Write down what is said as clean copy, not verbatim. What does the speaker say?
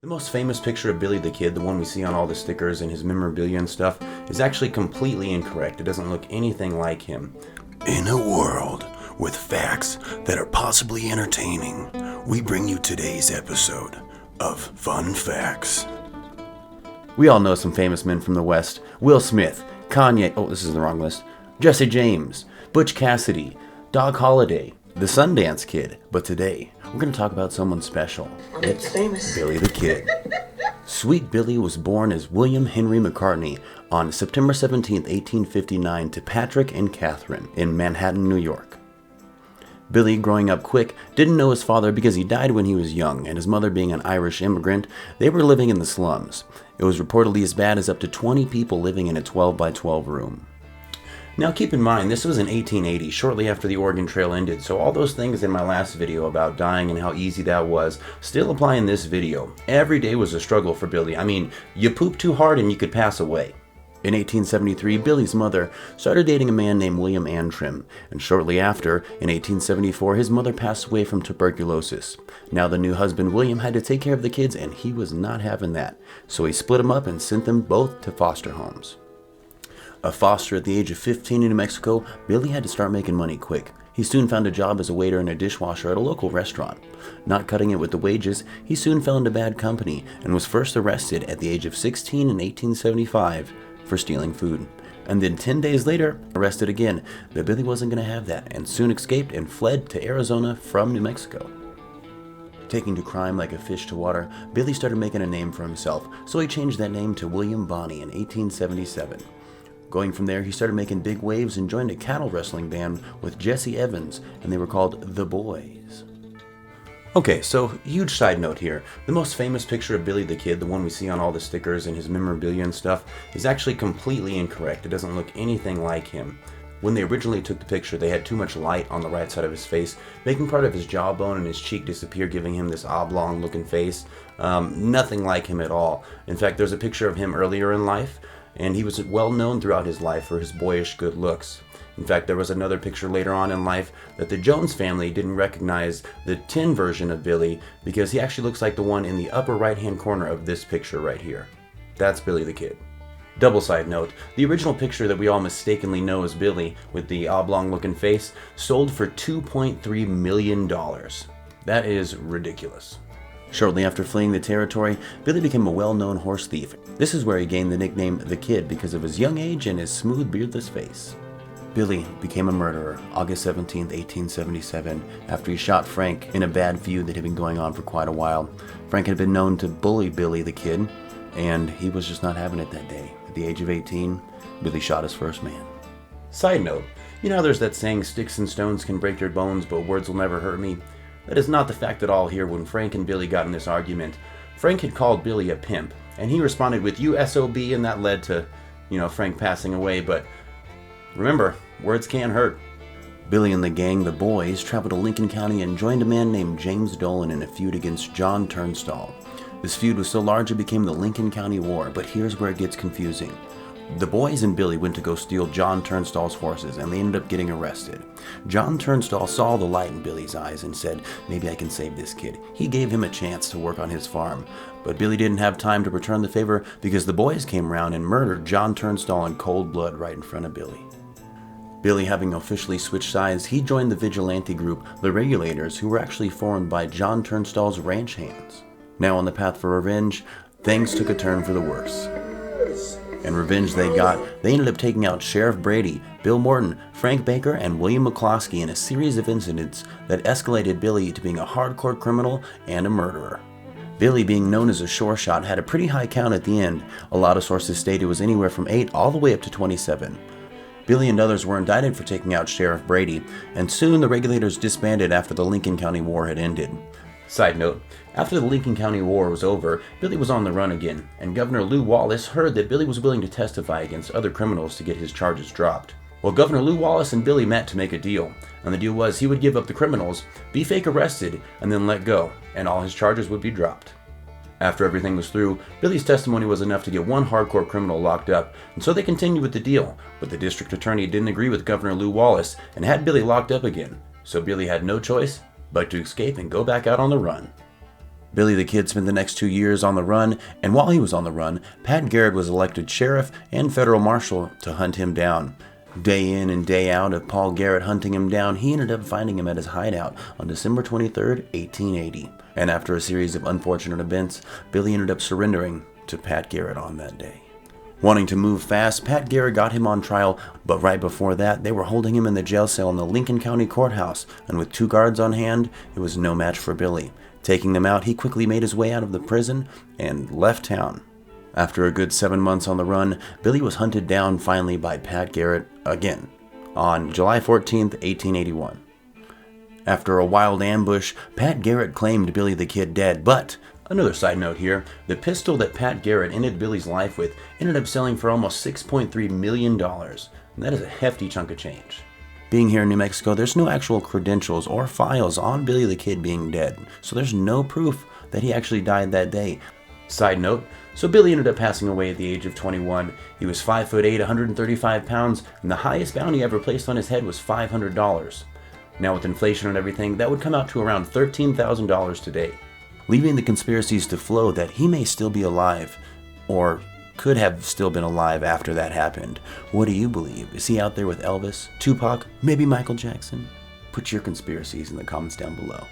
The most famous picture of Billy the Kid, the one we see on all the stickers and his memorabilia and stuff, is actually completely incorrect. It doesn't look anything like him. In a world with facts that are possibly entertaining, we bring you today's episode of Fun Facts. We all know some famous men from the West. Will Smith, Kanye, this is the wrong list, Jesse James, Butch Cassidy, Doc Holliday, the Sundance Kid. But today, we're going to talk about someone special. It's Billy the Kid. Sweet Billy was born as William Henry McCartney on September 17, 1859 to Patrick and Catherine in Manhattan, New York. Billy, growing up quick, didn't know his father because he died when he was young, and his mother being an Irish immigrant, they were living in the slums. It was reportedly as bad as up to 20 people living in a 12 by 12 room. Now keep in mind, this was in 1880, shortly after the Oregon Trail ended, so all those things in my last video about dying and how easy that was still apply in this video. Every day was a struggle for Billy. I mean, you poop too hard and you could pass away. In 1873, Billy's mother started dating a man named William Antrim, and shortly after, in 1874, his mother passed away from tuberculosis. Now the new husband, William, had to take care of the kids, and he was not having that, so he split them up and sent them both to foster homes. A foster at the age of 15 in New Mexico, Billy had to start making money quick. He soon found a job as a waiter and a dishwasher at a local restaurant. Not cutting it with the wages, he soon fell into bad company and was first arrested at the age of 16 in 1875 for stealing food. And then 10 days later, arrested again. But Billy wasn't going to have that and soon escaped and fled to Arizona from New Mexico. Taking to crime like a fish to water, Billy started making a name for himself, so he changed that name to William Bonney in 1877. Going from there, he started making big waves and joined a cattle wrestling band with Jesse Evans, and they were called The Boys. Okay, so huge side note here. The most famous picture of Billy the Kid, the one we see on all the stickers and his memorabilia and stuff, is actually completely incorrect. It doesn't look anything like him. When they originally took the picture, they had too much light on the right side of his face, making part of his jawbone and his cheek disappear, giving him this oblong looking face. Nothing like him at all. In fact, there's a picture of him earlier in life, and he was well known throughout his life for his boyish good looks. In fact, there was another picture later on in life that the Jones family didn't recognize the tin version of Billy because he actually looks like the one in the upper right hand corner of this picture right here. That's Billy the Kid. Double side note, the original picture that we all mistakenly know as Billy with the oblong looking face sold for $2.3 million. That is ridiculous. Shortly after fleeing the territory, Billy became a well-known horse thief. This is where he gained the nickname The Kid because of his young age and his smooth, beardless face. Billy became a murderer August 17, 1877, after he shot Frank in a bad feud that had been going on for quite a while. Frank had been known to bully Billy the Kid, and he was just not having it that day. At the age of 18, Billy shot his first man. Side note, you know how there's that saying, sticks and stones can break your bones, but words will never hurt me? That is not the fact at all here. When Frank and Billy got in this argument, Frank had called Billy a pimp, and he responded with, "You SOB," and that led to, Frank passing away, but remember, words can't hurt. Billy and the gang, the Boys, traveled to Lincoln County and joined a man named James Dolan in a feud against John Turnstall. This feud was so large it became the Lincoln County War, but here's where it gets confusing. The Boys and Billy went to go steal John Turnstall's horses, and they ended up getting arrested. John Turnstall saw the light in Billy's eyes and said, "Maybe I can save this kid." He gave him a chance to work on his farm, but Billy didn't have time to return the favor because the Boys came around and murdered John Turnstall in cold blood right in front of Billy. Billy, having officially switched sides, he joined the vigilante group, the Regulators, who were actually formed by John Turnstall's ranch hands. Now on the path for revenge, things took a turn for the worse. And revenge they got, they ended up taking out Sheriff Brady, Bill Morton, Frank Baker, and William McCloskey in a series of incidents that escalated Billy to being a hardcore criminal and a murderer. Billy, being known as a sure shot, had a pretty high count at the end. A lot of sources state it was anywhere from 8 all the way up to 27. Billy and others were indicted for taking out Sheriff Brady, and soon the Regulators disbanded after the Lincoln County War had ended. Side note, after the Lincoln County War was over, Billy was on the run again, and Governor Lew Wallace heard that Billy was willing to testify against other criminals to get his charges dropped. Well, Governor Lew Wallace and Billy met to make a deal, and the deal was he would give up the criminals, be fake arrested, and then let go, and all his charges would be dropped. After everything was through, Billy's testimony was enough to get one hardcore criminal locked up, and so they continued with the deal, but the district attorney didn't agree with Governor Lew Wallace and had Billy locked up again, so Billy had no choice but to escape and go back out on the run. Billy the Kid spent the next 2 years on the run, and while he was on the run, Pat Garrett was elected sheriff and federal marshal to hunt him down. Day in and day out of Paul Garrett hunting him down, he ended up finding him at his hideout on December 23, 1880. And after a series of unfortunate events, Billy ended up surrendering to Pat Garrett on that day. Wanting to move fast, Pat Garrett got him on trial, but right before that, they were holding him in the jail cell in the Lincoln County Courthouse, and with 2 guards on hand, it was no match for Billy. Taking them out, he quickly made his way out of the prison and left town. After a good 7 months on the run, Billy was hunted down finally by Pat Garrett again on July 14, 1881. After a wild ambush, Pat Garrett claimed Billy the Kid dead, but another side note here, the pistol that Pat Garrett ended Billy's life with ended up selling for almost $6.3 million. And that is a hefty chunk of change. Being here in New Mexico, there's no actual credentials or files on Billy the Kid being dead, so there's no proof that he actually died that day. Side note, so Billy ended up passing away at the age of 21. He was 5'8", 135 pounds, and the highest bounty ever placed on his head was $500. Now with inflation and everything, that would come out to around $13,000 today, leaving the conspiracies to flow that he may still be alive, or could have still been alive after that happened. What do you believe? Is he out there with Elvis, Tupac, maybe Michael Jackson? Put your conspiracies in the comments down below.